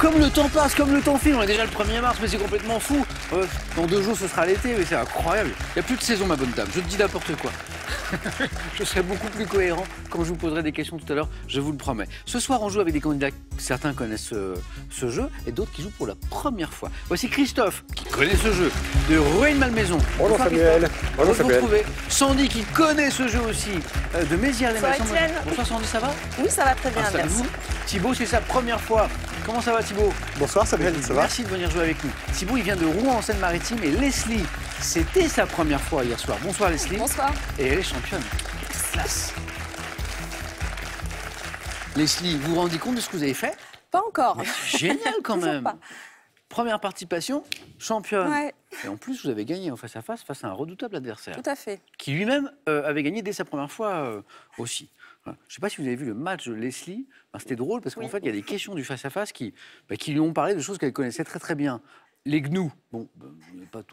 Comme le temps passe, comme le temps file, on est déjà le 1er mars, mais c'est complètement fou. Dans 2 jours, ce sera l'été, mais c'est incroyable. Il n'y a plus de saison, ma bonne dame, je te dis n'importe quoi. Je serai beaucoup plus cohérent quand je vous poserai des questions tout à l'heure, je vous le promets. Ce soir, on joue avec des candidats, certains connaissent ce jeu, et d'autres qui jouent pour la première fois. Voici Christophe, qui connaît ce jeu, de Rueil-Malmaison. Bonjour Samuel. Bonjour Samuel. Sandy, qui connaît ce jeu aussi, de Mézières-les-Maçons. Bonsoir Étienne. Bonsoir Sandy, ça va? Oui, ça va très bien, merci. Thibaut, c'est sa première fois. Comment ça va Thibaut? Bonsoir Samuel, ça va? Merci de venir jouer avec nous. Thibaut, il vient de Rouen en Seine-Maritime et Leslie, c'était sa première fois hier soir. Bonsoir Leslie. Bonsoir. Et elle est championne. Classe. Leslie, vous vous rendez compte de ce que vous avez fait? Pas encore. Génial quand Toujours même. pas. Première participation, championne. Ouais. Et en plus, vous avez gagné en face-à-face face à un redoutable adversaire. Tout à fait. Qui lui-même avait gagné dès sa première fois aussi. Voilà. Je ne sais pas si vous avez vu le match de Leslie. Ben, c'était drôle parce qu'en fait, il y a des questions du face-à-face qui lui ont parlé de choses qu'elle connaissait très très bien. Les gnous. Bon,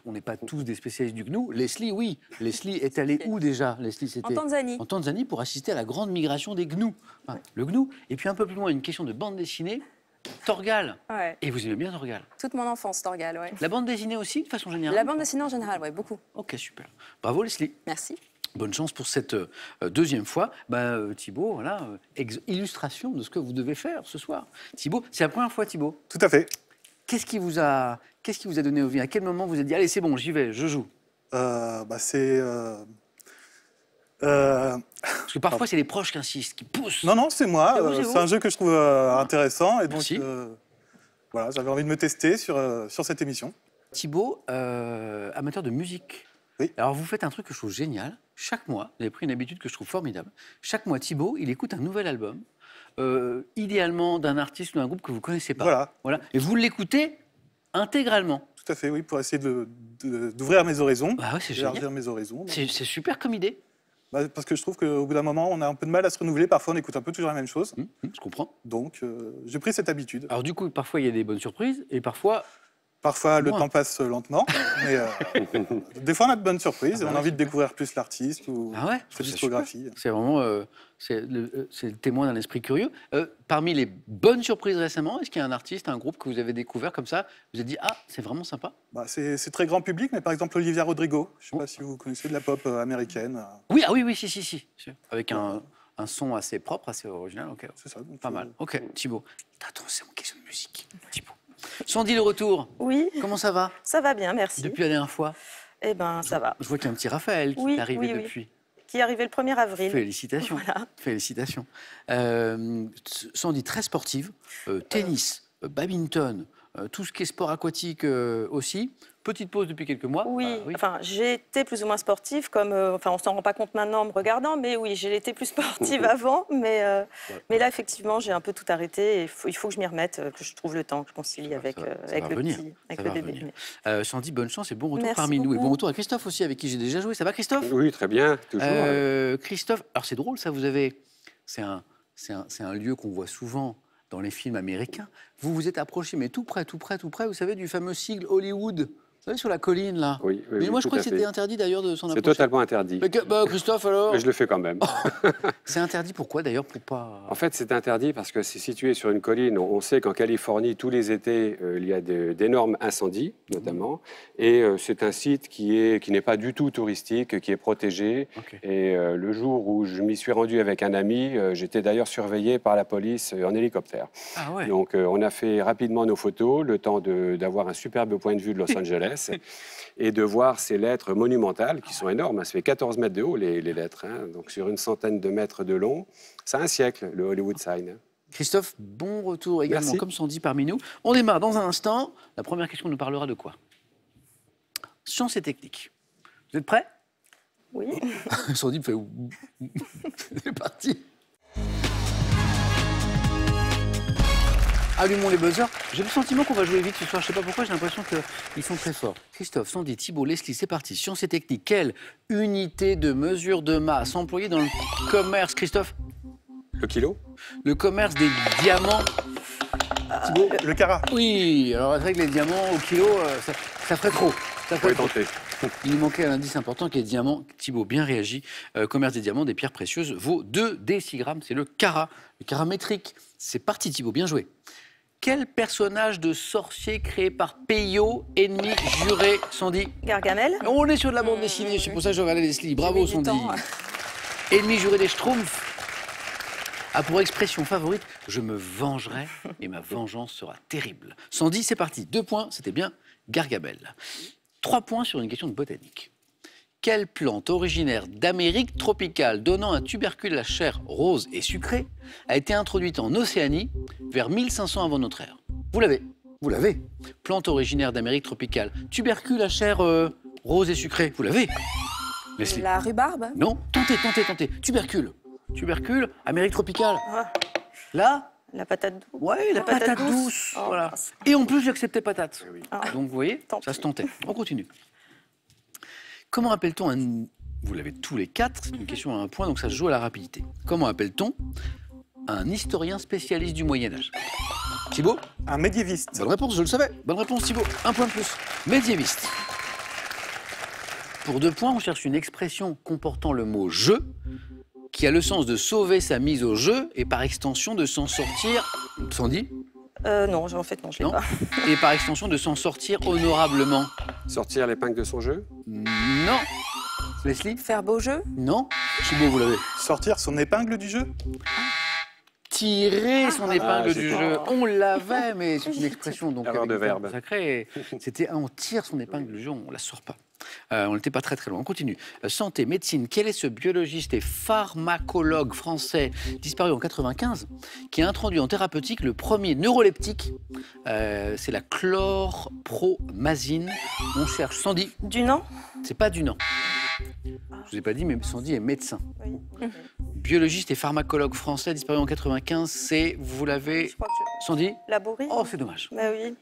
on n'est pas tous des spécialistes du gnou. Leslie, oui. Leslie est allée où déjà? Leslie, c'était En Tanzanie. En Tanzanie pour assister à la grande migration des gnous. Enfin, le gnou. Et puis un peu plus loin, une question de bande dessinée. Torgal. Ouais. Et vous aimez bien Torgal? Toute mon enfance, Torgal, ouais. La bande dessinée aussi, de façon générale? La bande dessinée en général, ouais, beaucoup. Ok, super. Bravo Leslie. Merci. Bonne chance pour cette deuxième fois. Thibaut, voilà, illustration de ce que vous devez faire ce soir. Thibaut, c'est la première fois Thibaut? Tout à fait. Qu'est-ce qui vous a donné envie? À quel moment vous vous êtes dit, allez c'est bon, j'y vais, je joue? C'est... Parce que parfois c'est les proches qui insistent, qui poussent. Non, c'est moi. C'est vous. C'est un jeu que je trouve intéressant. Et donc, Merci. voilà, j'avais envie de me tester sur cette émission. Thibaut, amateur de musique. Oui. Alors vous faites un truc que je trouve génial. Chaque mois, vous avez pris une habitude que je trouve formidable. Chaque mois, Thibaut, il écoute un nouvel album, idéalement d'un artiste ou d'un groupe que vous ne connaissez pas. Voilà. Et vous l'écoutez intégralement. Tout à fait, oui, pour essayer d'ouvrir mes horizons. Bah ouais, c'est génial. D'élargir mes horizons. C'est super comme idée. Parce que je trouve qu'au bout d'un moment, on a un peu de mal à se renouveler. Parfois, on écoute un peu toujours la même chose. Je comprends. Donc, j'ai pris cette habitude. Alors du coup, parfois il y a des bonnes surprises et parfois... Parfois, le temps passe lentement, mais des fois, on a de bonnes surprises et on a envie de découvrir plus l'artiste ou sa discographie. C'est vraiment c'est le témoin d'un esprit curieux. Parmi les bonnes surprises récemment, est-ce qu'il y a un artiste, un groupe que vous avez découvert comme ça, vous avez dit « Ah, c'est vraiment sympa ». C'est très grand public, mais par exemple, Olivia Rodrigo, je ne sais pas si vous connaissez, de la pop américaine. Oui, si. Avec un son assez propre, assez original. Okay. C'est ça. Donc, pas mal. Ok, Thibaut. Attention, question de musique. Thibaut. Sandy, le retour. Oui. Comment ça va? Ça va bien, merci. Depuis la dernière fois? Eh ben, ça va. Je vois qu'il y a un petit Raphaël qui est arrivé depuis. Qui est arrivé le 1er avril. Félicitations. Voilà. Félicitations. Sandy, très sportive. Tennis, badminton, tout ce qui est sport aquatique aussi. Petite pause depuis quelques mois. Oui, enfin, j'ai été plus ou moins sportive, comme, on s'en rend pas compte maintenant en me regardant, mais oui, j'ai été plus sportive avant, mais là, effectivement, j'ai un peu tout arrêté et il faut que je m'y remette, que je trouve le temps, que je concilie avec le bébé. Sandy, bonne chance et bon retour Merci parmi nous. Et beaucoup. bon retour à Christophe aussi, avec qui j'ai déjà joué. Ça va, Christophe? Oui, très bien, toujours. Christophe, alors c'est drôle, ça, vous avez... C'est un lieu qu'on voit souvent dans les films américains. Vous vous êtes approché, mais tout près, vous savez, du fameux sigle Hollywood. Vous savez, sur la colline, là. Oui, mais moi, je crois que c'était interdit, d'ailleurs, de s'en approcher. C'est totalement interdit. Mais Christophe, alors? Mais je le fais quand même. C'est interdit, pourquoi, d'ailleurs, pour pas... En fait, c'est interdit parce que c'est situé sur une colline. On sait qu'en Californie, tous les étés, il y a d'énormes incendies, notamment. Et c'est un site qui n'est pas du tout touristique, qui est protégé. Okay. Et le jour où je m'y suis rendu avec un ami, j'étais d'ailleurs surveillé par la police en hélicoptère. Ah ouais. Donc, on a fait rapidement nos photos, le temps d'avoir un superbe point de vue de Los Angeles. Et de voir ces lettres monumentales qui sont énormes. Ça fait 14 mètres de haut, les lettres, hein, donc sur une centaine de mètres de long. C'est un siècle, le Hollywood Sign. Christophe, bon retour également, Merci. comme Sandy parmi nous. On démarre dans un instant. La première question nous parlera de quoi? Science et technique. Vous êtes prêts? Oui. Sandy me fait... C'est parti. Allumons les buzzers. J'ai le sentiment qu'on va jouer vite ce soir. Je ne sais pas pourquoi, j'ai l'impression qu'ils sont très forts. Christophe, Sandy, Thibaut, Leslie, c'est parti. Science et technique. Quelle unité de mesure de masse employée dans le commerce, Christophe? Le kilo? Le commerce des diamants. Thibaut, le carat. Oui, alors c'est vrai que les diamants au kilo, ça ferait trop. Ça ferait trop. Tenter. Il manquait un indice important qui est les diamants. Thibaut, bien réagi. Commerce des diamants, des pierres précieuses, vaut 2 décigrammes. C'est le carat métrique. C'est parti, Thibaut, bien joué. Quel personnage de sorcier créé par Peyo, ennemi juré, Sandy? Gargamel. On est sur de la bande dessinée, c'est pour ça que je regardais Leslie. Bravo, Sandy. Ennemi juré des Schtroumpfs a pour expression favorite « Je me vengerai et ma vengeance sera terrible ». Sandy, c'est parti. 2 points, c'était bien Gargamel. 3 points sur une question de botanique. Quelle plante originaire d'Amérique tropicale donnant un tubercule à la chair rose et sucrée a été introduite en Océanie vers 1500 avant notre ère? Vous l'avez. Vous l'avez. Plante originaire d'Amérique tropicale. Tubercule à chair rose et sucrée. Vous l'avez. Leslie. La rhubarbe? Non. Tentez. Tubercule. Tubercule, Amérique tropicale. Là? La patate douce. Ouais, la patate douce. Oh, voilà. Et en plus, j'acceptais patate. Oui. Donc, vous voyez, ça se tentait. On continue. Comment appelle-t-on un... Vous l'avez tous les 4, c'est une question à 1 point, donc ça se joue à la rapidité. Comment appelle-t-on un historien spécialiste du Moyen-Âge? Thibaut? Un médiéviste. Bonne réponse, je le savais. Bonne réponse, Thibaut. 1 point de plus. Médiéviste. Pour 2 points, on cherche une expression comportant le mot « jeu » qui a le sens de sauver sa mise au jeu et par extension de s'en sortir... Sandy? Non, en fait, non, je l'ai pas. Et par extension de s'en sortir honorablement. Sortir l'épingle de son jeu? Non. Leslie? Faire beau jeu? Non. Thibaut, vous l'avez. Sortir son épingle du jeu? Tirer son épingle du c'était- jeu. On l'avait, mais c'est une expression donc Erreur avec de des verbes verbe. sacrés. C'était on tire son épingle du jeu, on la sort pas. On n'était pas très très loin. On continue. Santé, médecine. Quel est ce biologiste et pharmacologue français disparu en 95 qui a introduit en thérapeutique le premier neuroleptique? C'est la chlorpromazine. On cherche Sandy. Dunant. C'est pas du nom. Je vous ai pas dit, mais Sandy est médecin. Oui. Biologiste et pharmacologue français disparu en 95, c'est, vous l'avez, Je crois que Sandy? Laborie. Oh, c'est dommage. Bah oui.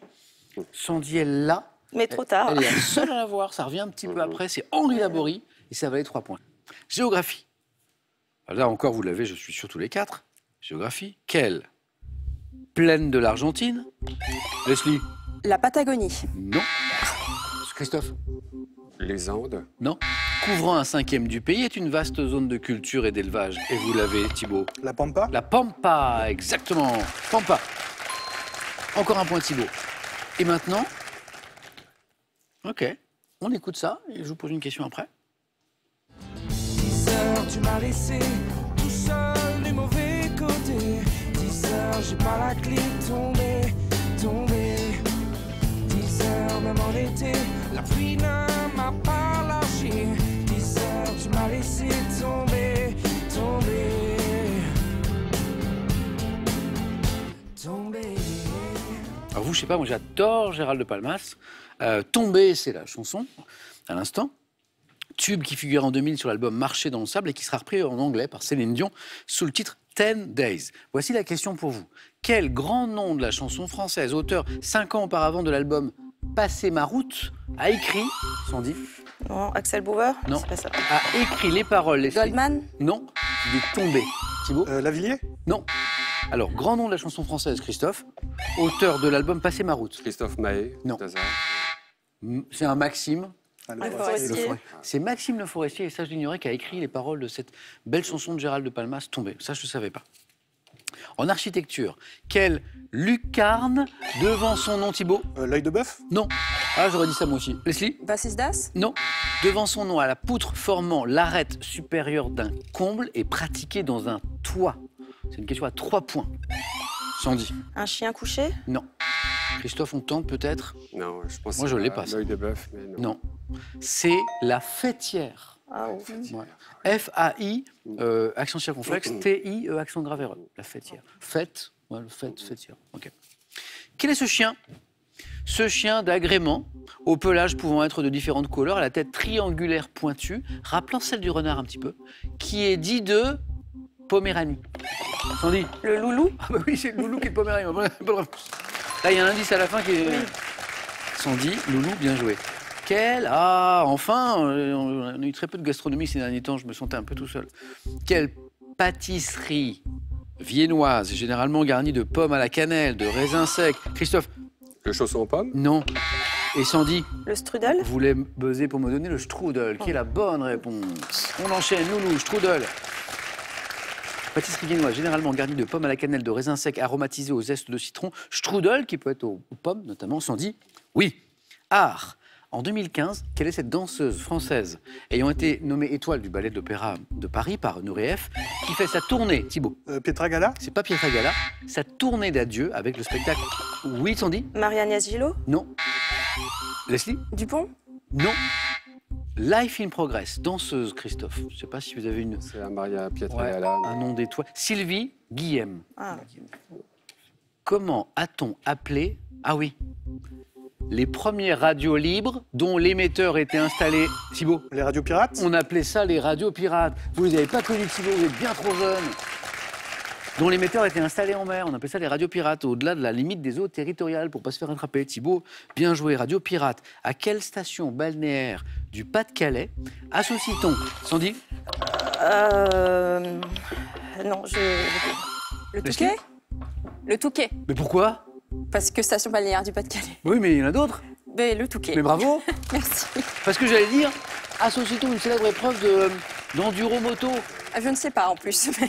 Sandy est là. Mais trop tard. Elle est la seule à la voir, ça revient un petit peu après, c'est Henri Laborie, et ça valait 3 points. Géographie. Là encore, vous l'avez, je suis sur tous les 4. Géographie. Quelle plaine de l'Argentine? Leslie? La Patagonie. Non. Christophe? Les Andes? Non. Couvrant un 5e du pays est une vaste zone de culture et d'élevage. Et vous l'avez, Thibaut? La Pampa? La Pampa, exactement. Pampa. Encore un point, Thibaut. Et maintenant? Ok, on écoute ça et je vous pose une question après. 10 heures, tu m'as laissé tout seul du mauvais côté. 10 heures, j'ai pas la clé, tombé. 10 heures, même en été, la pluie ne m'a pas lâché. 10 heures, tu m'as laissé tomber. Alors vous, je sais pas, moi j'adore Gérald de Palmas. Tomber, c'est la chanson, à l'instant. Tube qui figure en 2000 sur l'album Marcher dans le sable et qui sera repris en anglais par Céline Dion sous le titre 10 Days. Voici la question pour vous. Quel grand nom de la chanson française, auteur 5 ans auparavant de l'album Passer ma route, a écrit, Sandy? Non, Axel Bauer. Non. C'est pas ça. A écrit les paroles. Les Goldman? Non, il est tombé. Thibaut? Lavilliers? Non. Alors, grand nom de la chanson française, Christophe. Auteur de l'album Passer ma route. Christophe Maé? Non. Hazard. C'est un Maxime. Le Forestier. C'est Maxime Le Forestier, et ça je l'ignorais, qui a écrit les paroles de cette belle chanson de Gérald de Palmas, Tombé. Ça je ne savais pas. En architecture, quelle lucarne devant son nom, Thibaut? L'œil de bœuf? Non. Ah, j'aurais dit ça moi aussi. Leslie? Bassisdas? Non. Devant son nom, à la poutre formant l'arête supérieure d'un comble et pratiquée dans un toit. C'est une question à 3 points. Sandy? Un chien couché. Non. Christophe, on tente peut-être? Non, je pense Moi, je que l'ai pas, ça. L'œil de bœuf, mais non. Non. C'est la fêtière. Ah, ouf. Ouais. F-A-I, accent circonflexe, T-I, accent grave R. La fêtière. Fête, ouais, le fêtière. Ok. Quel est ce chien? Ce chien d'agrément, au pelage pouvant être de différentes couleurs, à la tête triangulaire pointue, rappelant celle du renard un petit peu, qui est dit de Poméranie. Sandy? Le loulou. Ah bah oui, c'est le loulou qui est de Poméranie. Bonne réponse. Là, il y a un indice à la fin qui est... Sandy, loulou, bien joué. Quelle... Ah, enfin, on a eu très peu de gastronomie ces derniers temps, je me sentais un peu tout seul. Quelle pâtisserie viennoise, généralement garnie de pommes à la cannelle, de raisins secs. Christophe? Le chausson aux pommes? Non. Et Sandy? Le strudel. Vous voulez buzzer pour me donner le strudel, qui est la bonne réponse. On enchaîne, loulou, strudel. Pâtisserie viennoise, généralement garnie de pommes à la cannelle, de raisins secs aromatisés au zeste de citron. Strudel, qui peut être aux pommes notamment, Sandy. Oui. Art. En 2015, quelle est cette danseuse française ayant été nommée étoile du ballet de l'Opéra de Paris par Nureyev, qui fait sa tournée, Thibaut? Pietra Gala. C'est pas Pietra Gala, sa tournée d'adieu avec le spectacle. Oui, Sandy? Marie-Agnès Gillot? Non. Leslie? Dupont? Non. Life in Progress, danseuse, Christophe. Je ne sais pas si vous avez une... C'est la Maria Pietra Gala. Un nom d'étoile. Sylvie Guillem. Ah. Comment a-t-on appelé... Ah oui. Les premières radios libres dont l'émetteur était installé... Thibaut? Les radios pirates. On appelait ça les radios pirates. Vous les avez pas connus, Thibaut, vous êtes bien trop jeune. Dont l'émetteur était installé en mer. On appelait ça les radios pirates, au-delà de la limite des eaux territoriales, pour ne pas se faire attraper. Thibaut, bien joué. Radio pirate. À quelle station balnéaire du Pas-de-Calais associe-t-on? Sandy? Non, Le Touquet? Le Touquet. Mais pourquoi? Parce que station balnéaire du Pas-de-Calais. Oui, mais il y en a d'autres. Mais le Touquet. Mais bravo. Merci. Parce que j'allais dire, associe-t-on une célèbre épreuve d'enduro-moto? Je ne sais pas en plus. Mais...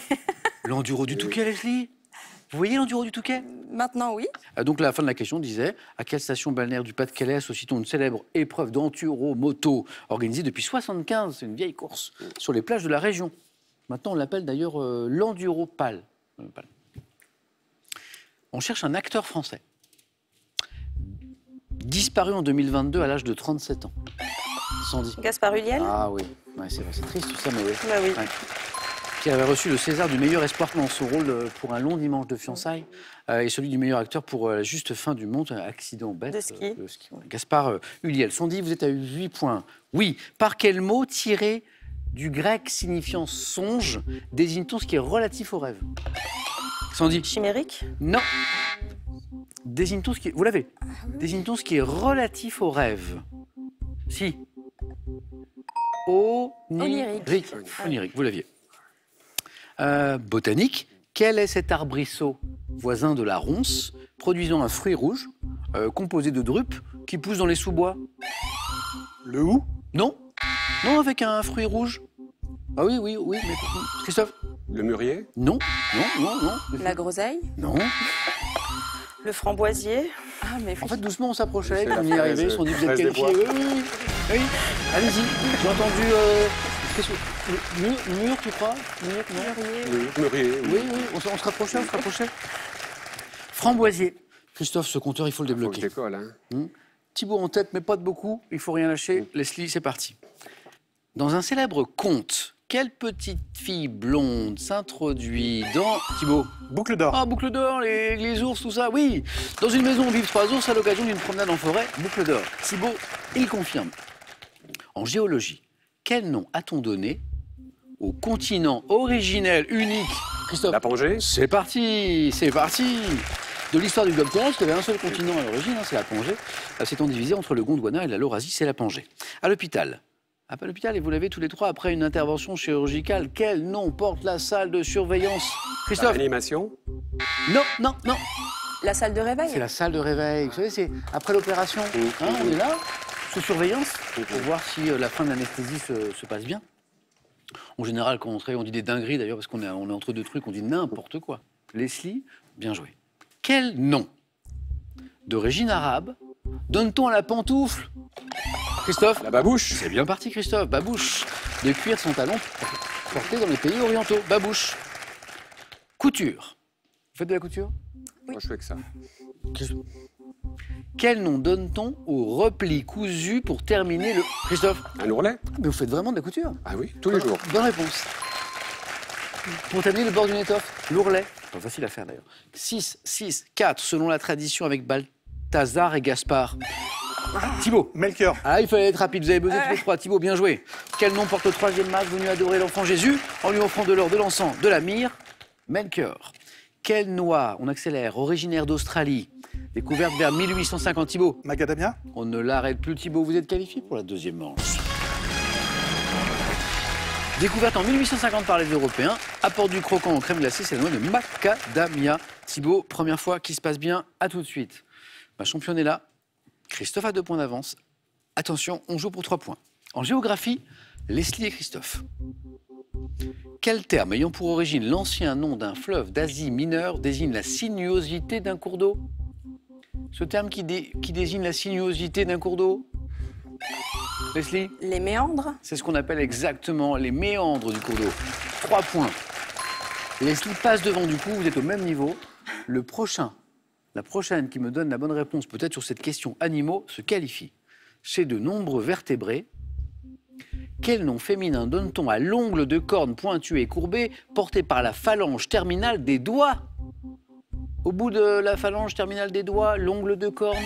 L'enduro du Touquet, Leslie? Vous voyez l'enduro du Touquet? Maintenant, oui. Donc la fin de la question disait, à quelle station balnéaire du Pas-de-Calais associe-t-on une célèbre épreuve d'enduro-moto organisée depuis 1975? C'est une vieille course sur les plages de la région. Maintenant, on l'appelle d'ailleurs l'enduro-pal. On cherche un acteur français. Disparu en 2022 à l'âge de 37 ans. Sandy. Gaspard Ulliel? Ah oui, ouais, c'est vrai, c'est triste tout ça, mais oui. Bah oui. Ouais. Qui avait reçu le César du meilleur espoir dans son rôle pour Un long dimanche de fiançailles et celui du meilleur acteur pour La juste fin du monde, accident bête. De ski. Ouais. Gaspard Ulliel. Sandy, vous êtes à 8 points. Oui, par quel mot tiré du grec signifiant songe désigne-t-on ce qui est relatif au rêve? Sandy. Chimérique? Non. Désigne-t-on ce qui est... Vous l'avez. Désigne-t-on ce qui est relatif au rêve? Si. Onirique. Onirique, vous l'aviez. Botanique, quel est cet arbrisseau voisin de la ronce, produisant un fruit rouge, composé de drupes, qui pousse dans les sous-bois? Le hou? Non. Non, avec un fruit rouge. Ah oui, mais... Christophe? Le mûrier? Non. La groseille? Non. Le framboisier? Ah, mais En fait, doucement, on s'approchait, C'est on y la est arrivé, fraise, on dit vous êtes fraise des qualifiés. bois. Oui. Allez-y, j'ai entendu... Mur, tu crois? Mur, non? Mûrier. Oui, on se rapprochait, Framboisier. Christophe, ce compteur, il faut le Faut que je débloquer. décolle, hein. Thibaut en tête, mais pas de beaucoup, il faut rien lâcher. Leslie, c'est parti. Dans un célèbre conte, quelle petite fille blonde s'introduit dans... Thibaut? Boucle d'or. Ah, boucle d'or, les ours, tout ça, oui. Dans une maison où vivent 3 ours à l'occasion d'une promenade en forêt, boucle d'or. Thibaut, il confirme. En géologie, quel nom a-t-on donné au continent originel unique? Christophe? La Pangée? C'est parti. De l'histoire du globe terrestre, il y avait un seul continent à l'origine, c'est la Pangée. S'étant divisé entre le Gondwana et la Laurasie, c'est la Pangée. À l'hôpital, et vous l'avez tous les 3 après une intervention chirurgicale, quel nom porte la salle de surveillance? Christophe? Animation? Non. la salle de réveil? C'est la salle de réveil. Vous savez, c'est après l'opération. On est là, sous surveillance, pour voir si la fin de l'anesthésie se passe bien. En général, quand on travaille, on dit des dingueries d'ailleurs, parce qu'on est entre 2 trucs, on dit n'importe quoi. Leslie, bien joué. Quel nom d'origine arabe donne-t-on à la pantoufle? Christophe? La babouche? C'est bien parti, Christophe. Babouche. De cuir son talon porté dans les pays orientaux. Babouche. Couture. Vous faites de la couture? Moi, je fais que ça. Quel nom donne-t-on au repli cousu pour terminer le... Christophe? Un ourlet? Mais vous faites vraiment de la couture? Ah oui, tous les jours. Bonne réponse. Pour terminer le bord d'une étoffe, l'ourlet. Pas facile à faire d'ailleurs. 6, 4, selon la tradition avec Balthazar et Gaspard. Thibaut. Melchior. Ah, il fallait être rapide, vous avez buzzé tous les 3. Thibaut, bien joué. Quel nom porte le 3e mage venu adorer l'enfant Jésus en lui offrant de l'or, de l'encens, de la myrrhe? Melchior. Quelle noix, on accélère, originaire d'Australie, découverte vers 1850, Thibaut? Macadamia. On ne l'arrête plus, Thibaut, vous êtes qualifié pour la 2e manche. Découverte en 1850 par les Européens, apport du croquant en crème glacée, c'est la noix de macadamia. Thibaut, première fois qui se passe bien, à tout de suite. Ma championne est là, Christophe a 2 points d'avance. Attention, on joue pour 3 points. En géographie, Leslie et Christophe. Quel terme ayant pour origine l'ancien nom d'un fleuve d'Asie mineure désigne la sinuosité d'un cours d'eau? Ce terme qui désigne la sinuosité d'un cours d'eau? Leslie? Les méandres? C'est ce qu'on appelle exactement les méandres du cours d'eau. 3 points. Leslie passe devant du coup, vous êtes au même niveau. La prochaine qui me donne la bonne réponse, peut-être sur cette question animaux, se qualifie. Chez de nombreux vertébrés, quel nom féminin donne-t-on à l'ongle de corne pointu et courbé porté par la phalange terminale des doigts? Au bout de la phalange terminale des doigts, l'ongle de corne.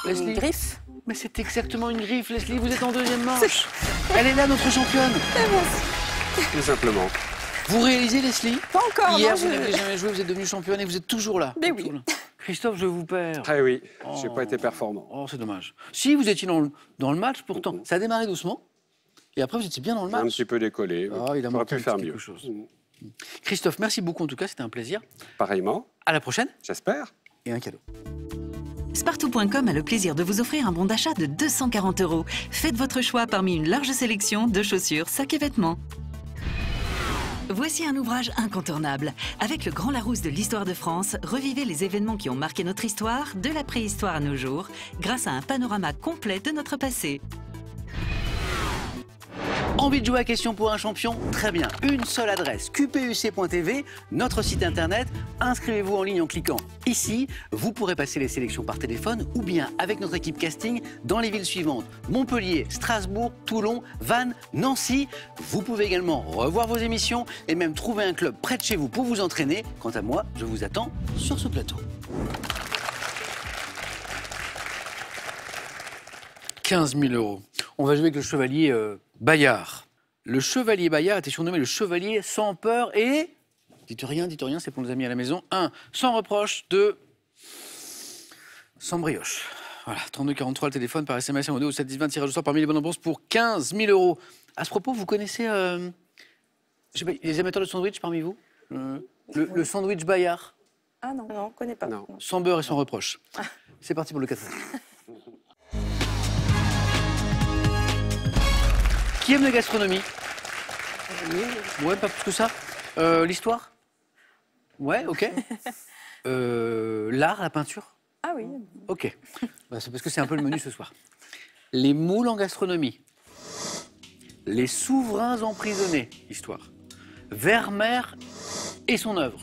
Leslie? Une griffe? Mais c'est exactement une griffe, Leslie, vous êtes en deuxième manche. Elle est là, notre championne. Tout simplement. Vous réalisez, Leslie? Pas encore, Hier, non, vous n'avez jamais joué, vous êtes devenue championne et vous êtes toujours là. Mais Toujours oui. là. Christophe, je vous perds. Ah oui, j'ai pas été performant. Oh, c'est dommage. Si, vous étiez dans le match, pourtant. Ça a démarré doucement. Et après, vous étiez bien dans le J'ai un match. petit peu décollé. Ah, il a J'aurais manqué pu faire quelque mieux. chose. Christophe, merci beaucoup en tout cas, c'était un plaisir. Pareillement, À la prochaine j'espère. et un cadeau. Spartou.com a le plaisir de vous offrir un bon d'achat de 240 €. Faites votre choix parmi une large sélection de chaussures, sacs et vêtements. Voici un ouvrage incontournable. Avec le Grand Larousse de l'histoire de France, revivez les événements qui ont marqué notre histoire, de la préhistoire à nos jours, grâce à un panorama complet de notre passé. Envie de jouer à Question pour un champion? Très bien. Une seule adresse, qpuc.tv, notre site internet. Inscrivez-vous en ligne en cliquant ici. Vous pourrez passer les sélections par téléphone ou bien avec notre équipe casting dans les villes suivantes: Montpellier, Strasbourg, Toulon, Vannes, Nancy. Vous pouvez également revoir vos émissions et même trouver un club près de chez vous pour vous entraîner. Quant à moi, je vous attends sur ce plateau. 15 000 €. On va jouer avec le chevalier Bayard. Le chevalier Bayard était surnommé le chevalier sans peur et... Dites rien, c'est pour nos amis à la maison. 1. Sans reproche. 2. Sans brioche. Voilà, 3243 le téléphone par SMS en audio au 7 10 20 tirage au sort parmi les bonnes réponses pour 15 000 €. À ce propos, vous connaissez je sais pas, les amateurs de sandwich parmi vous? Le sandwich Bayard. Ah non. Non, on ne connaît pas. Non. Sans beurre et sans reproche. C'est parti pour le 4. Qui aime la gastronomie? Ouais, pas plus que ça. L'histoire? Ouais, ok. L'art, la peinture? Ah oui. Ok. Bah, c'est parce que c'est un peu le menu ce soir. Les moules en gastronomie. Les souverains emprisonnés, histoire. Vermeer et son œuvre.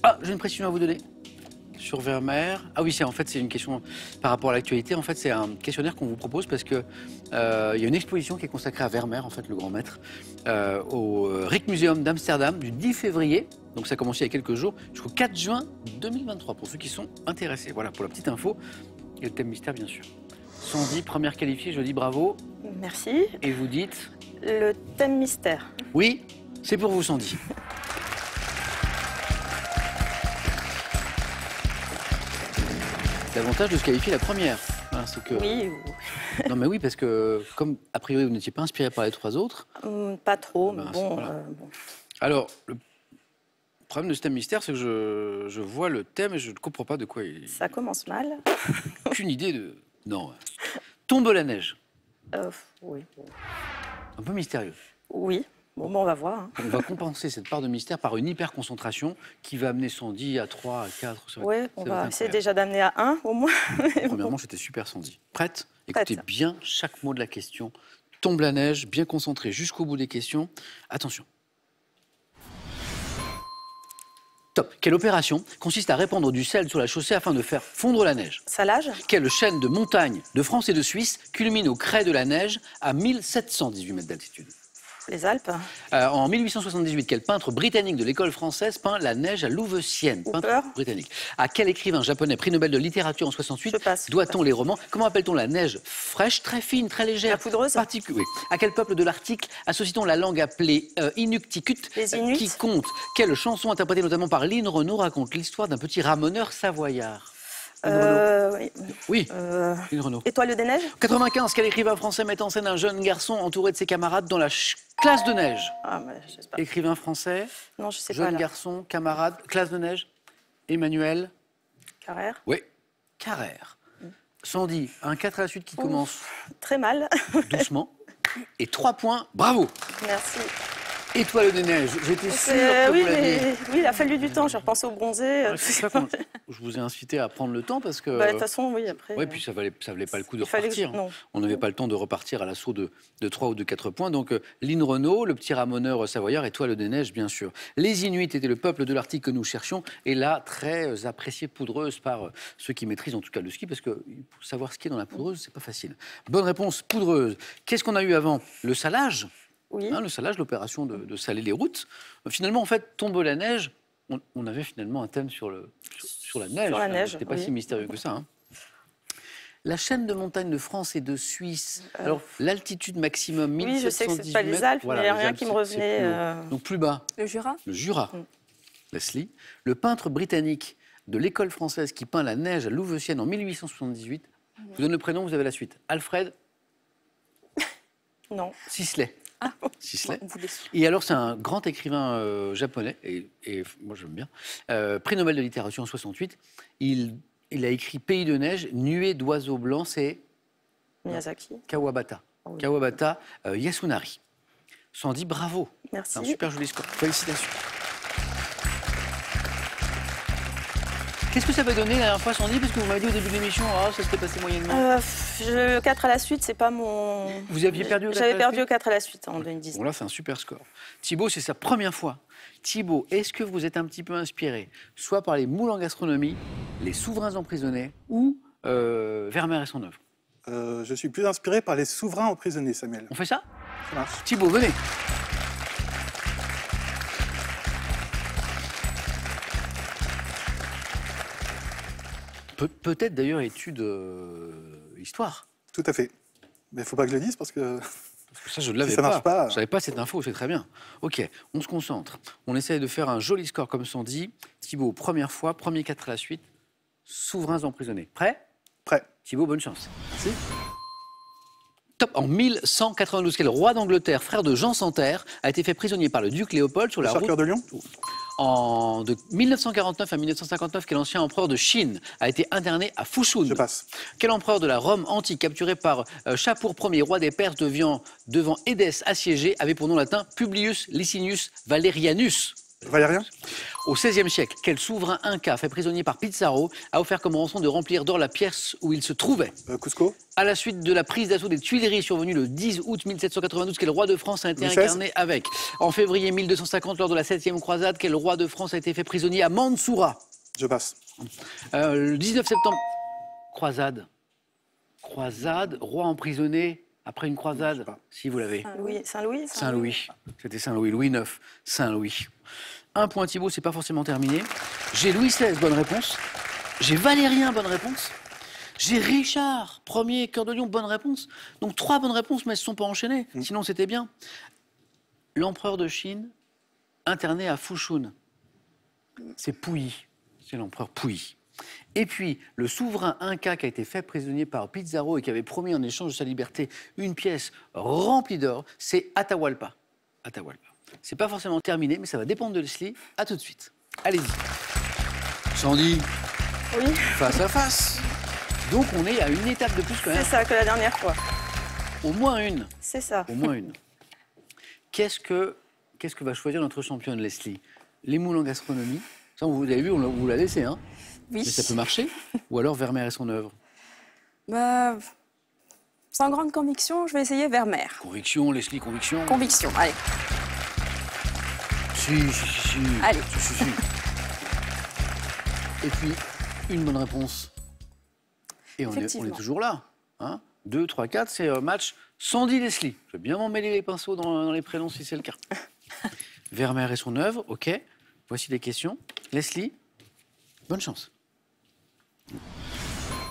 Ah, j'ai une précision à vous donner. Sur Vermeer. Ah oui, c'est une question par rapport à l'actualité. En fait, c'est un questionnaire qu'on vous propose parce que il y a une exposition qui est consacrée à Vermeer, en fait, le grand maître, au Rijksmuseum d'Amsterdam du 10 février. Donc ça a commencé il y a quelques jours jusqu'au 4 juin 2023 pour ceux qui sont intéressés. Voilà pour la petite info et le thème mystère, bien sûr. Sandy, première qualifiée, je dis bravo. Merci. Et vous dites? Le thème mystère. Oui, c'est pour vous, Sandy. L'avantage de se qualifier la première, hein, c'est que... Oui. Non mais oui, parce que comme a priori vous n'étiez pas inspiré par les 3 autres... Pas trop, mais Ben, bon, voilà. bon. Alors, le problème de ce thème mystère, c'est que je vois le thème et je ne comprends pas de quoi il... Ça commence mal. Aucune idée de... Non. Tombe la neige. Oui. Un peu mystérieux. Oui. Bon, on va voir. Hein. On va compenser cette part de mystère par une hyper-concentration qui va amener Sandy à 3, à 4... Oui, on va essayer déjà d'amener à 1 au moins. Premièrement, c'était super, Sandy. Prête? Écoutez Prête. bien chaque mot de la question. Tombe la neige, bien concentré jusqu'au bout des questions. Attention. Top. Quelle opération consiste à répandre du sel sur la chaussée afin de faire fondre la neige? Salage? Quelle chaîne de montagnes de France et de Suisse culmine au crêt de la neige à 1718 mètres d'altitude? Les Alpes? En 1878, quel peintre britannique de l'école française peint la neige à Louveciennes? Peintre britannique. À quel écrivain japonais, prix Nobel de littérature en 68, doit-on les romans? Comment appelle-t-on la neige fraîche, très fine, très légère? La poudreuse? Oui. À quel peuple de l'Arctique associe-t-on la langue appelée Inuktitut? Les Inuits? Qui compte? Quelle chanson interprétée notamment par Lynn Renaud raconte l'histoire d'un petit ramoneur savoyard? Oui, Lynn Renaud. Étoile des neiges? 95, quel écrivain français met en scène un jeune garçon entouré de ses camarades dans la classe de neige? Je sais pas. Écrivain français, Non, je sais jeune pas. garçon, camarade, classe de neige, Emmanuel. Carrère? Oui, Carrère. Sandy, un 4 à la suite qui commence Très mal. doucement. Et 3 points, bravo. Merci. Étoile des neiges, j'étais sûre que oui, vous l'aviez. oui, il a fallu du temps. J'ai repensé au bronzé. C'est ça que je vous ai incité à prendre le temps parce que. De toute façon, oui, après. Oui, puis ça valait pas le coup de fallait repartir. non. On n'avait pas le temps de repartir à l'assaut de 3 ou de 4 points. Donc, Lynn Renault, le petit ramoneur savoyard, Étoile des neiges, bien sûr. Les Inuits étaient le peuple de l'Arctique que nous cherchions, et là, très appréciée poudreuse par ceux qui maîtrisent en tout cas le ski, parce que pour savoir skier dans la poudreuse, c'est pas facile. Bonne réponse, poudreuse. Qu'est-ce qu'on a eu avant? Le salage. Oui. Le salage, l'opération de saler les routes. Finalement, en fait, tombe la neige. On avait finalement un thème sur la neige. Sur la neige, c'était pas oui. si mystérieux que ça. La chaîne de montagnes de France et de Suisse. Alors, l'altitude maximum, 1718 Oui, je sais que c'est pas les Alpes, mais il n'y a rien qui me revenait. Donc plus bas. Le Jura? Le Jura. Leslie. Le peintre britannique de l'école française qui peint la neige à Louveciennes en 1878. Je vous donne le prénom, vous avez la suite. Alfred Non. Sisley. Ah, Sisley. vous laissez. Et alors, c'est un grand écrivain japonais, et moi j'aime bien, prix Nobel de littérature en 68. Il a écrit Pays de neige, nuée d'oiseaux blancs, c'est Miyazaki. Kawabata. Oui. Kawabata Yasunari. Sandy, bravo. Merci. C'est un super joli score. Félicitations. Qu'est-ce que ça va donner la dernière fois, Sandy? Parce que vous m'avez dit au début de l'émission, ça s'était passé moyennement. 4 à la suite, c'est pas mon. Vous aviez perdu au 4 à la J'avais suite perdu au 4 à la suite en 2010. Bon, là, c'est un super score. Thibaut, c'est sa première fois. Thibaut, est-ce que vous êtes un petit peu inspiré, soit par les moules en gastronomie, les souverains emprisonnés, ou Vermeer et son œuvre? Je suis plus inspiré par les souverains emprisonnés, Samuel. On fait ça? Ça marche. Thibaut, venez. Peut-être d'ailleurs étude histoire. Tout à fait. Mais il ne faut pas que je le dise parce que... Ça, je ne l'avais Si ça marche pas... Je n'avais pas cette info, c'est très bien. Ok, on se concentre. On essaye de faire un joli score comme Sandy. Thibaut, première fois, premier 4 à la suite. Souverains emprisonnés. Prêt? Prêt. Thibaut, bonne chance. Merci. Top. En 1192, quel roi d'Angleterre, frère de Jean sans Terre, a été fait prisonnier par le duc Léopold sur la route... Cœur de Lion. De 1949 à 1959, quel ancien empereur de Chine a été interné à Fushun? Je passe. Quel empereur de la Rome antique, capturé par Shapur Ier, roi des Perses, devant Édesse assiégé, avait pour nom latin Publius Licinius Valerianus? Valérien. Au XVIe siècle, quel souverain inca, fait prisonnier par Pizarro, a offert comme rançon de remplir d'or la pièce où il se trouvait? Cusco. À la suite de la prise d'assaut des Tuileries survenue le 10 août 1792, quel roi de France a été Louis XVI. incarné avec? En février 1250, lors de la 7e croisade, quel roi de France a été fait prisonnier à Mansoura? Je passe. Le 19 septembre, croisade, roi emprisonné après une croisade, si vous l'avez. Saint-Louis. Saint-Louis, c'était Saint-Louis, Louis IX, Saint-Louis. Un point Thibaut, c'est pas forcément terminé. J'ai Louis XVI, bonne réponse. J'ai Valérien, bonne réponse. J'ai Richard, premier, Cœur de Lion, bonne réponse. Donc 3 bonnes réponses, mais elles ne se sont pas enchaînées. Sinon, c'était bien. L'empereur de Chine, interné à Fushun. C'est Puyi. C'est l'empereur Puyi. Et puis, le souverain inca qui a été fait prisonnier par Pizarro et qui avait promis en échange de sa liberté une pièce remplie d'or, c'est Atahualpa. Atahualpa. C'est pas forcément terminé, mais ça va dépendre de Leslie. À tout de suite. Allez-y. Sandy. Oui. Face à face. Donc on est à une étape de plus quand même. C'est ça que la dernière fois. Au moins une. C'est ça. Au moins une. Qu'est-ce que va choisir notre championne Leslie? Les moules en gastronomie. Ça, vous avez vu, on vous l'a laissé, hein? Oui. Mais ça peut marcher. Ou alors Vermeer et son œuvre. Bah, sans grande conviction, je vais essayer Vermeer. Conviction, Leslie, conviction. Conviction, allez. Si. Allez. Si. Et puis, une bonne réponse. Et on est toujours là. Hein, 2, 3, 4, c'est match Sandy-Leslie. Je vais bien m'emmêler les pinceaux dans les prénoms si c'est le cas. Vermeer et son œuvre, ok. Voici les questions. Leslie, bonne chance.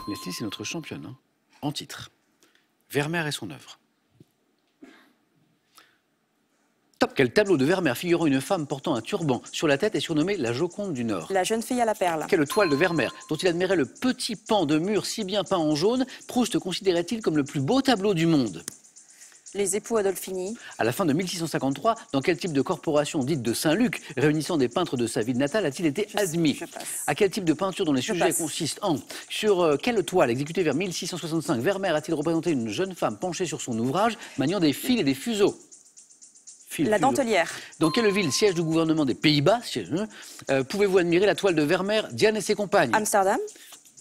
Leslie, c'est notre championne, hein, en titre. Vermeer et son œuvre. Top. Quel tableau de Vermeer figurant une femme portant un turban sur la tête est surnommée la Joconde du Nord? La jeune fille à la perle. Quelle toile de Vermeer, dont il admirait le petit pan de mur si bien peint en jaune, Proust considérait-il comme le plus beau tableau du monde? Les époux Adolfini. À la fin de 1653, dans quel type de corporation dite de Saint-Luc, réunissant des peintres de sa ville natale, a-t-il été admis? Je passe. À quel type de peinture dont les sujets consistent en... Sur quelle toile, exécutée vers 1665, Vermeer a-t-il représenté une jeune femme penchée sur son ouvrage, maniant des fils et des fuseaux? La Dentelière. Dans quelle ville, siège du gouvernement des Pays-Bas, pouvez-vous admirer la toile de Vermeer, Diane et ses compagnes? Amsterdam.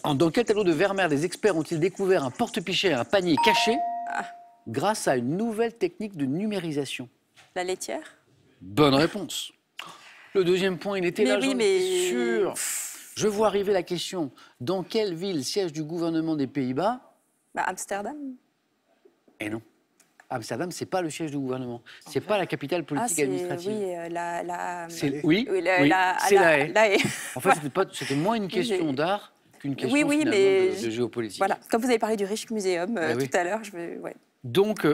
Dans quel tableau de Vermeer des experts ont-ils découvert un porte-pichet et un panier caché grâce à une nouvelle technique de numérisation? La Laitière. Bonne réponse. Le deuxième point, il était là, oui, j'en étais sûr. Je vois arriver la question. Dans quelle ville, siège du gouvernement des Pays-Bas? Amsterdam. Eh non. Amsterdam, c'est pas le siège du gouvernement. C'est pas la capitale politique administrative. Oui, c'est la Haye. En fait, Voilà. c'était moins une question d'art qu'une question finalement de géopolitique. Voilà, comme vous avez parlé du Rijksmuseum tout à l'heure, Donc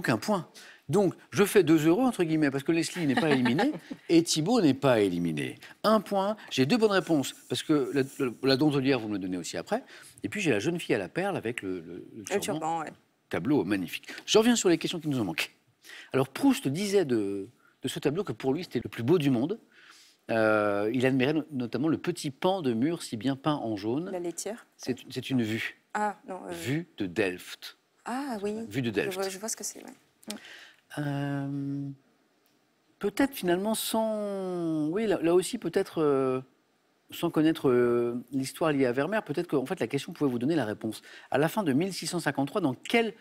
un point. Donc, je fais 2 euros, entre guillemets, parce que Leslie n'est pas éliminée et Thibaut n'est pas éliminé. 1 point. J'ai 2 bonnes réponses, parce que la dentelière, vous me le donnez aussi après. Et puis, j'ai la jeune fille à la perle avec le turban. Tableau magnifique. Je reviens sur les questions qui nous ont manqué. Alors, Proust disait de ce tableau que pour lui, c'était le plus beau du monde. Il admirait notamment le petit pan de mur si bien peint en jaune. La Laitière. C'est une vue. Ah, non. Vue de Delft. Ah, oui. Vue de Delft. Je vois ce que c'est, peut-être finalement sans... Oui, là aussi, peut-être... sans connaître l'histoire liée à Vermeer, peut-être que en fait, la question pouvait vous donner la réponse. À la fin de 1653, dans quel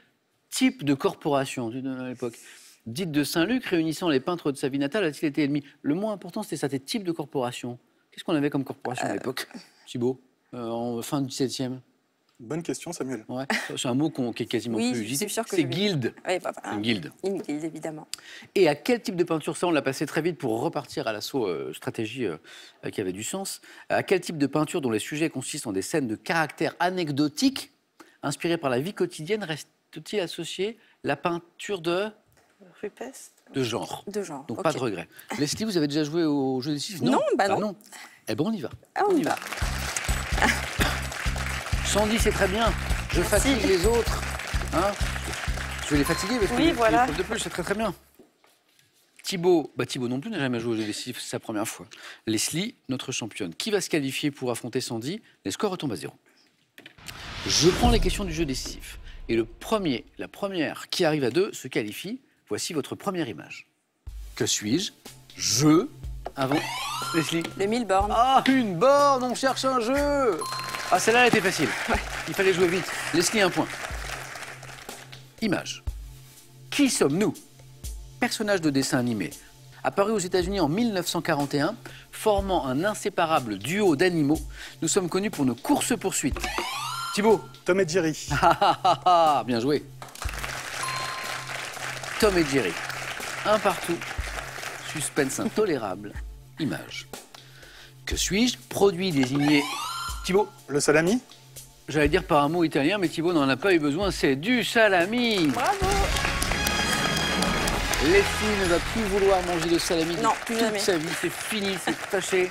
type de corporation, à l'époque, dite de Saint-Luc, réunissant les peintres de sa vie natale, a-t-il été admis? Le mot important, c'était ça, c'était type de corporation. Qu'est-ce qu'on avait comme corporation à l'époque, Thibaut, en fin du XVIIe? Bonne question, Samuel. Ouais, c'est un mot qui est quasiment plus usité. C'est guilde. Oui, une guilde. Une guilde, évidemment. Et à quel type de peinture, ça on l'a passé très vite pour repartir à l'assaut stratégie qui avait du sens. À quel type de peinture dont les sujets consistent en des scènes de caractère anecdotique, inspirées par la vie quotidienne, reste-t-il associé la peinture de... Rupestre. De genre. De genre. Donc pas de regret. Leslie, vous avez déjà joué au jeu des chiffres? Non, non. Eh ben on y va. On y va. Sandy, c'est très bien. Je fatigue les autres. Hein, je vais les fatiguer parce que voilà. de plus, c'est très très bien. Thibaut non plus n'a jamais joué au jeu des chiffres, c'est sa première fois. Leslie, notre championne, qui va se qualifier pour affronter Sandy? Les scores retombent à 0. Je prends les questions du jeu des chiffres. Et la première qui arrive à 2 se qualifie. Voici votre première image. Que suis-je? Avant Leslie. Le 1000 bornes. Ah, une borne, on cherche un jeu. Ah, celle-là, elle était facile. Il fallait jouer vite. Leslie, 1 point. Image. Qui sommes-nous? Personnage de dessin animé. Apparu aux États-Unis en 1941, formant un inséparable duo d'animaux, nous sommes connus pour nos courses-poursuites. Thibaut. Tom et Jerry. Bien joué. Tom et Jerry. 1 partout. Suspense intolérable. Image. Que suis-je? Produit désigné... Thibaut. Le salami. J'allais dire par un mot italien, mais Thibaut n'en a pas eu besoin, c'est du salami. Bravo. Leslie ne va plus vouloir manger de salami toute sa vie, c'est fini, c'est taché.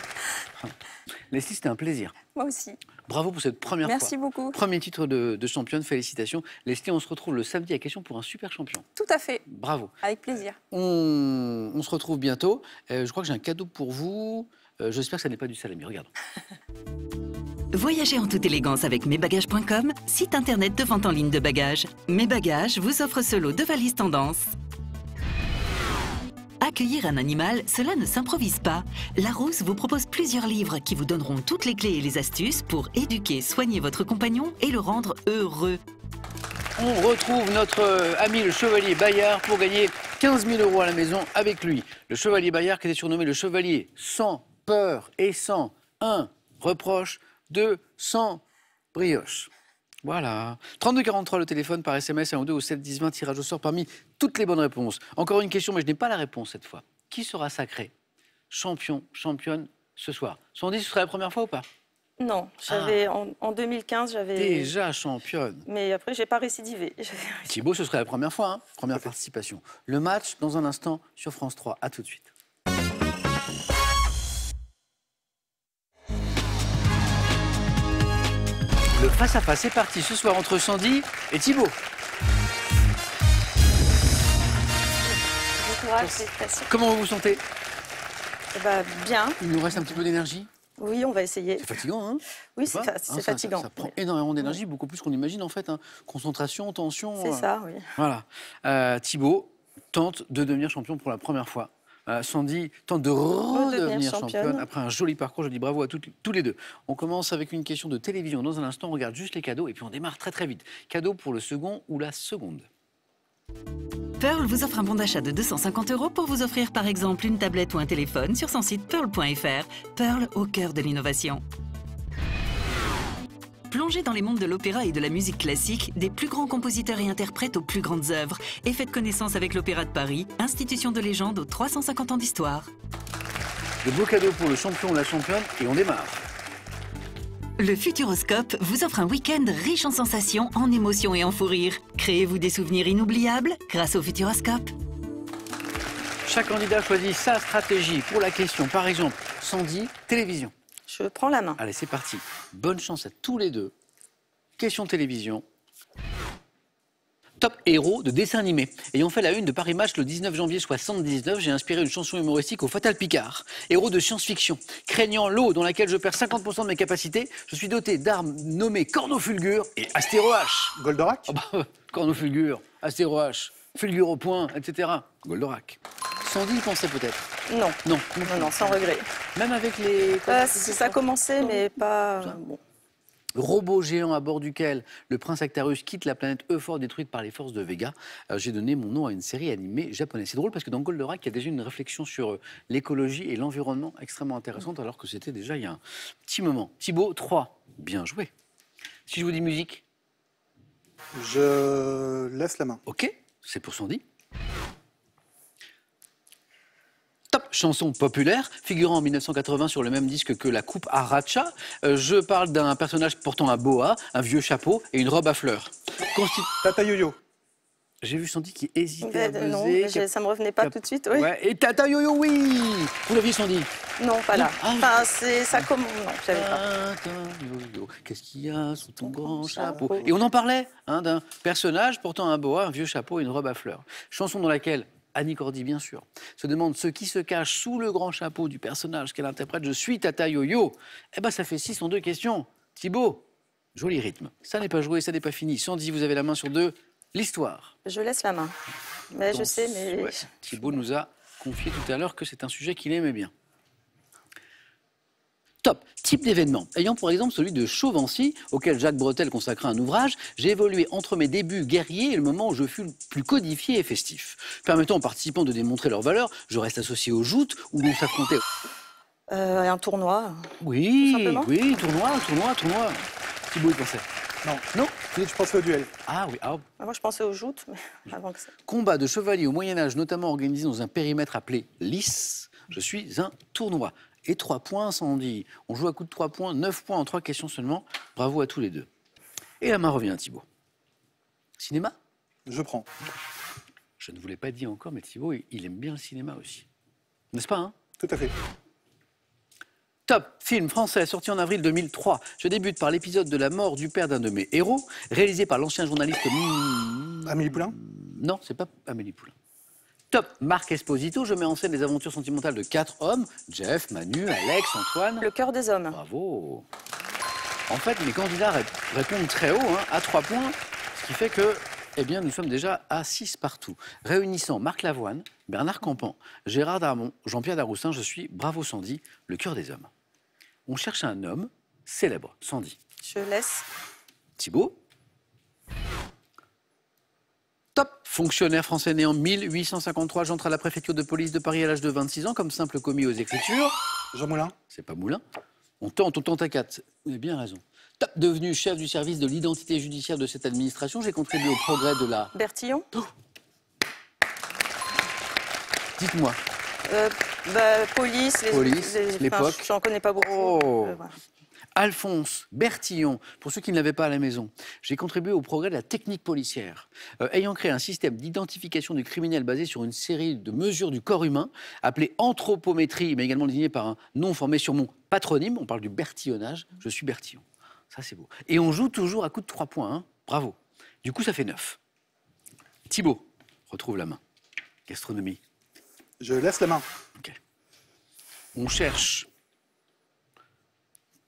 Leslie, c'était un plaisir. Moi aussi. Bravo pour cette première fois. Merci beaucoup. Premier titre de championne, félicitations. Leslie, on se retrouve le samedi à Question pour un super champion. Tout à fait. Bravo. Avec plaisir. On se retrouve bientôt. Je crois que j'ai un cadeau pour vous. J'espère que ça n'est pas du salami, regardons. Voyagez en toute élégance avec mesbagages.com, site internet de vente en ligne de bagages. Mes Bagages vous offre ce lot de valises tendance. Accueillir un animal, cela ne s'improvise pas. Larousse vous propose plusieurs livres qui vous donneront toutes les clés et les astuces pour éduquer, soigner votre compagnon et le rendre heureux. On retrouve notre ami le Chevalier Bayard pour gagner 15 000 € à la maison avec lui. Le Chevalier Bayard qui était surnommé le Chevalier sans peur et sans un reproche de sans brioche. Voilà. 3243 le téléphone par SMS 1 ou 2 au 7 10 20, tirage au sort parmi toutes les bonnes réponses. Encore une question, mais je n'ai pas la réponse cette fois. Qui sera sacré champion, championne ce soir? Sandy, ce serait la première fois ou pas? Non, j'avais en 2015, j'avais... Déjà championne. Mais après, j'ai pas récidivé. Thibaut, ce serait la première fois, hein? Première participation. Le match, dans un instant, sur France 3. À tout de suite. Le face-à-face est parti ce soir entre Sandy et Thibaut. Bon courage, c'est facile. Comment vous vous sentez? Bien. Il nous reste un petit peu d'énergie? Oui, on va essayer. C'est fatigant, hein? Oui, c'est fatigant. Ça prend énormément d'énergie, beaucoup plus qu'on imagine en fait. Hein. Concentration, tension. C'est ça, oui. Voilà. Thibaut, tente de devenir champion pour la première fois. Sandy tente de redevenir championne après un joli parcours. Je dis bravo à tous les deux. On commence avec une question de télévision. Dans un instant, on regarde juste les cadeaux et puis on démarre très très vite. Cadeau pour le second ou la seconde. Pearl vous offre un bon d'achat de 250 € pour vous offrir par exemple une tablette ou un téléphone sur son site pearl.fr. Pearl au cœur de l'innovation. Plongez dans les mondes de l'opéra et de la musique classique, des plus grands compositeurs et interprètes aux plus grandes œuvres, et faites connaissance avec l'Opéra de Paris, institution de légende aux 350 ans d'histoire. De beaux cadeaux pour le champion ou la championne et on démarre. Le Futuroscope vous offre un week-end riche en sensations, en émotions et en fou rire. Créez-vous des souvenirs inoubliables grâce au Futuroscope. Chaque candidat choisit sa stratégie pour la question. Par exemple, Sandy, télévision. Je prends la main. Allez, c'est parti. Bonne chance à tous les deux. Question télévision. Top héros de dessin animé. Ayant fait la une de Paris Match le 19 janvier 1979, j'ai inspiré une chanson humoristique au Fatal Picard. Héros de science-fiction. Craignant l'eau dans laquelle je perds 50% de mes capacités, je suis doté d'armes nommées Cornofulgure et Astéro H. Goldorak Cornofulgure, Astéro H, Fulgure au point, etc. Goldorak. Sandy y pensait peut-être. Non. Non. Non, sans regret. Même avec les... Ça a commencé, mais pas... Bon. Robot géant à bord duquel le prince Actarus quitte la planète Euphor détruite par les forces de Vega. J'ai donné mon nom à une série animée japonaise. C'est drôle parce que dans Goldorak, il y a déjà une réflexion sur l'écologie et l'environnement extrêmement intéressante, alors que c'était déjà il y a un petit moment. Thibaut, 3. Bien joué. Si je vous dis musique? Je laisse la main. Ok, c'est pour Sandy. Top chanson populaire, figurant en 1980 sur le même disque que la coupe Aracha. Je parle d'un personnage portant un boa, un vieux chapeau et une robe à fleurs. Tata Yo-Yo. J'ai vu Sandy qui hésitait à buzzer. Non, ça me revenait pas tout de suite, oui. Ouais, et Tata Yo-Yo, oui. Vous l'aviez, Sandy? Non, pas là. Ah, enfin, ça commence... Non, je savais pas. Tata Yo-Yo, qu'est-ce qu'il y a sous ton grand chapeau? Et on en parlait, d'un personnage portant un boa, un vieux chapeau et une robe à fleurs. Chanson dans laquelle Annie Cordy, bien sûr, se demande ce qui se cache sous le grand chapeau du personnage qu'elle interprète. Je suis Tata Yo-Yo. Eh ben, ça fait 6 en 2 questions. Thibaut, joli rythme. Ça n'est pas joué, ça n'est pas fini. Sandy, vous avez la main sur 2. L'histoire. Je laisse la main. Mais je sais, mais... Ouais. Thibaut nous a confié tout à l'heure que c'est un sujet qu'il aimait bien. Top. Type d'événement. Ayant pour exemple celui de Chauvency, auquel Jacques Bretel consacra un ouvrage, j'ai évolué entre mes débuts guerriers et le moment où je fus le plus codifié et festif. Permettant aux participants de démontrer leur valeur, je reste associé aux joutes où l'on s'affrontait. Un tournoi. Oui, tournoi. Thibaut, il pensait. Non, je pensais au duel. Ah oui, Moi, je pensais aux joutes, mais avant que ça. Combat de chevaliers au Moyen-Âge, notamment organisé dans un périmètre appelé Lys. Je suis un tournoi. Et 3 points, Sandy. On joue à coup de 3 points, 9 points en 3 questions seulement. Bravo à tous les deux. Et la main revient à Thibaut. Cinéma? Je prends. Je ne vous l'ai pas dit encore, mais Thibaut, il aime bien le cinéma aussi. N'est-ce pas, hein? Tout à fait. Top, film français sorti en avril 2003. Je débute par l'épisode de la mort du père d'un de mes héros, réalisé par l'ancien journaliste... Amélie Poulain? Non, c'est pas Amélie Poulain. Top, Marc Esposito, je mets en scène les aventures sentimentales de 4 hommes, Jeff, Manu, Alex, Antoine... Le cœur des hommes. Bravo. En fait, les candidats répondent très haut, à 3 points, ce qui fait que, nous sommes déjà à 6 partout. Réunissant Marc Lavoine, Bernard Campan, Gérard Darmon, Jean-Pierre Daroussin, je suis, bravo Sandy, le cœur des hommes. On cherche un homme célèbre, Sandy. Je laisse. Thibaut. Top, fonctionnaire français né en 1853, j'entre à la préfecture de police de Paris à l'âge de 26 ans comme simple commis aux écritures. Jean Moulin? C'est pas Moulin. On tente à 4. Vous avez bien raison. Top, devenu chef du service de l'identité judiciaire de cette administration, j'ai contribué au progrès de la... Bertillon? Dites-moi. Police, l'époque. J'en connais pas beaucoup. Voilà. Alphonse Bertillon, pour ceux qui ne l'avaient pas à la maison, j'ai contribué au progrès de la technique policière. Ayant créé un système d'identification du criminel basé sur une série de mesures du corps humain, appelé anthropométrie, mais également désigné par un nom formé sur mon patronyme, on parle du bertillonnage, je suis Bertillon. Ça, c'est beau. Et on joue toujours à coup de 3 points, bravo. Du coup, ça fait 9. Thibaut, retrouve la main. Gastronomie. Je laisse la main. Ok. On cherche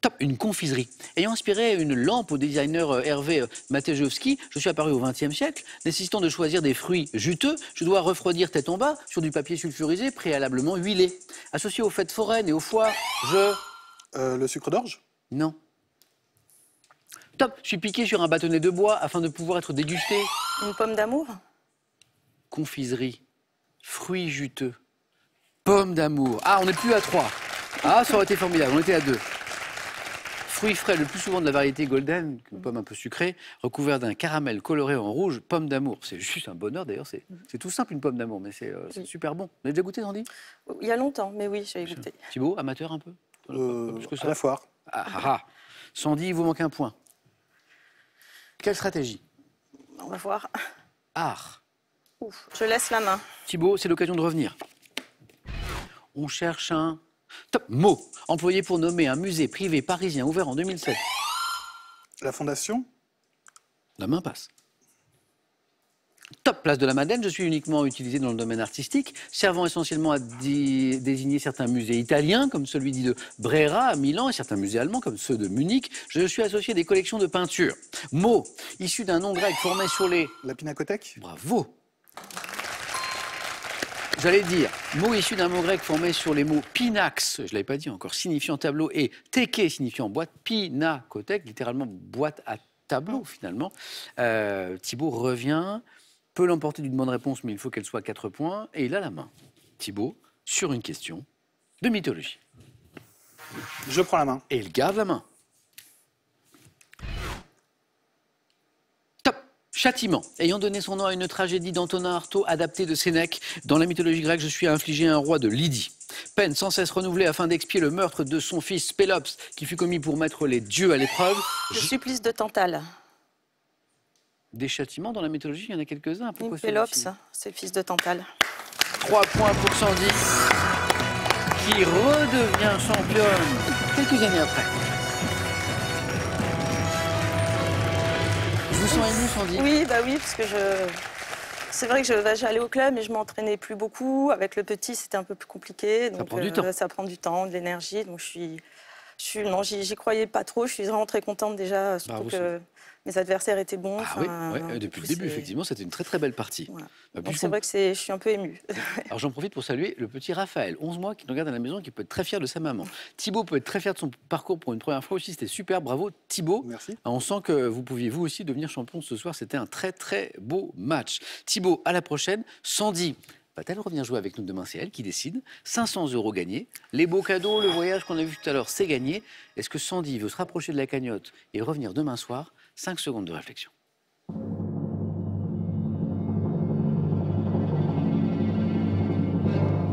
Top, une confiserie. Ayant inspiré une lampe au designer Hervé Matejewski, je suis apparu au XXe siècle. Nécessitant de choisir des fruits juteux, je dois refroidir tête en bas sur du papier sulfurisé préalablement huilé. Associé aux fêtes foraines et aux foires, le sucre d'orge? Non. Top, je suis piqué sur un bâtonnet de bois afin de pouvoir être dégusté. Une pomme d'amour? Confiserie, fruits juteux, pomme d'amour. Ah, on n'est plus à 3. Ah, ça aurait été formidable, on était à 2. Fruits frais, le plus souvent de la variété golden, une pomme un peu sucrée, recouvert d'un caramel coloré en rouge, pomme d'amour. C'est juste un bonheur d'ailleurs, c'est tout simple une pomme d'amour, mais c'est super bon. Vous avez déjà goûté, Sandy? Il y a longtemps, mais oui, j'avais goûté. Thibaut, amateur un peu? À la foire. Ah. Sandy, il vous manque un point. Quelle stratégie? On va voir. Art. Ouf, je laisse la main. Thibaut, c'est l'occasion de revenir. On cherche un... Top, mot, employé pour nommer un musée privé parisien ouvert en 2007. La Fondation? La main passe. Top, place de la Madeleine, je suis uniquement utilisé dans le domaine artistique, servant essentiellement à désigner certains musées italiens, comme celui dit de Brera à Milan, et certains musées allemands, comme ceux de Munich. Je suis associé à des collections de peintures. Mot, issu d'un nom grec formé sur les... La pinacothèque? Bravo. J'allais dire, mot issu d'un mot grec formé sur les mots pinax, je ne l'avais pas dit encore, signifiant tableau, et teke, signifiant boîte, pinacothèque, littéralement boîte à tableau, finalement. Thibaut revient, peut l'emporter d'une bonne réponse, mais il faut qu'elle soit à 4 points, et il a la main. Thibaut, sur une question de mythologie. Je prends la main. Et il garde la main. Top. Châtiment. Ayant donné son nom à une tragédie d'Antonin Artaud adaptée de Sénèque, dans la mythologie grecque, je suis infligé à un roi de Lydie. Peine sans cesse renouvelée afin d'expier le meurtre de son fils Pélops, qui fut commis pour mettre les dieux à l'épreuve. Le supplice de Tantale. Des châtiments dans la mythologie, il y en a quelques-uns. Pourquoi Pélops, c'est le fils de Tantale. 3 points pour Sandy, qui redevient championne quelques années après. Je vous sens ému, Sandy? Oui, bah oui, parce que c'est vrai que j'allais au club, mais je m'entraînais plus beaucoup. Avec le petit, c'était un peu plus compliqué. Donc, ça prend du temps. Ça prend du temps, de l'énergie. Donc non, j'y croyais pas trop. Je suis vraiment très contente déjà, surtout que mes adversaires étaient bons. Ah oui, depuis le début, effectivement, c'était une très très belle partie. Voilà. Bah, Donc c'est vrai que je suis un peu émue. Alors j'en profite pour saluer le petit Raphaël, 11 mois, qui nous regarde à la maison et qui peut être très fier de sa maman. Thibaut peut être très fier de son parcours pour une première fois aussi, c'était super, bravo Thibaut. Merci. On sent que vous pouviez vous aussi devenir champion ce soir, c'était un très très beau match. Thibaut, à la prochaine. Sandy, va-t-elle revenir jouer avec nous demain? C'est elle qui décide. 500 € gagnés. Les beaux cadeaux, le voyage qu'on a vu tout à l'heure, c'est gagné. Est-ce que Sandy veut se rapprocher de la cagnotte et revenir demain soir? 5 secondes de réflexion.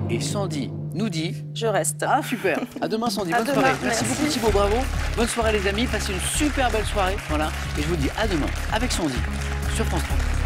Et Sandy nous dit... Je reste. Ah super. À demain Sandy, bonne demain, soirée. Merci beaucoup Thibaut, bravo. Bonne soirée les amis, passez une super belle soirée. Voilà. Et je vous dis à demain avec Sandy sur France 3.